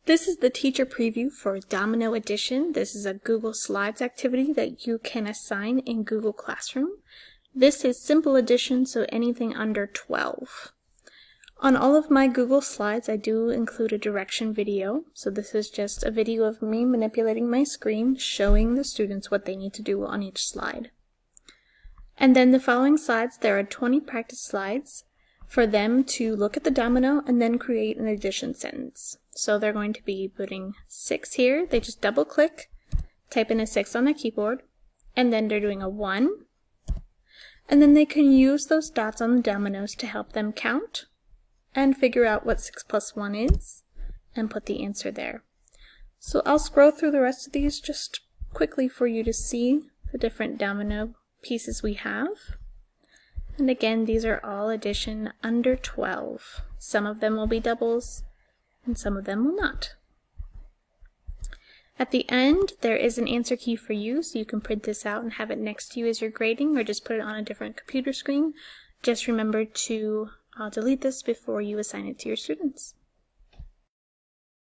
This is the teacher preview for Domino Addition. This is a Google Slides activity that you can assign in Google Classroom. This is simple addition, so anything under 12. On all of my Google Slides, I do include a direction video. So this is just a video of me manipulating my screen, showing the students what they need to do on each slide. And then the following slides, there are 20 practice slides for them to look at the domino and then create an addition sentence. So they're going to be putting 6 here. They just double click, type in a 6 on their keyboard, and then they're doing a 1. And then they can use those dots on the dominoes to help them count and figure out what 6 plus 1 is and put the answer there. So I'll scroll through the rest of these just quickly for you to see the different domino pieces we have. And again, these are all addition under 12. Some of them will be doubles, and some of them will not. At the end, there is an answer key for you, so you can print this out and have it next to you as you're grading, or just put it on a different computer screen. Just remember to delete this before you assign it to your students.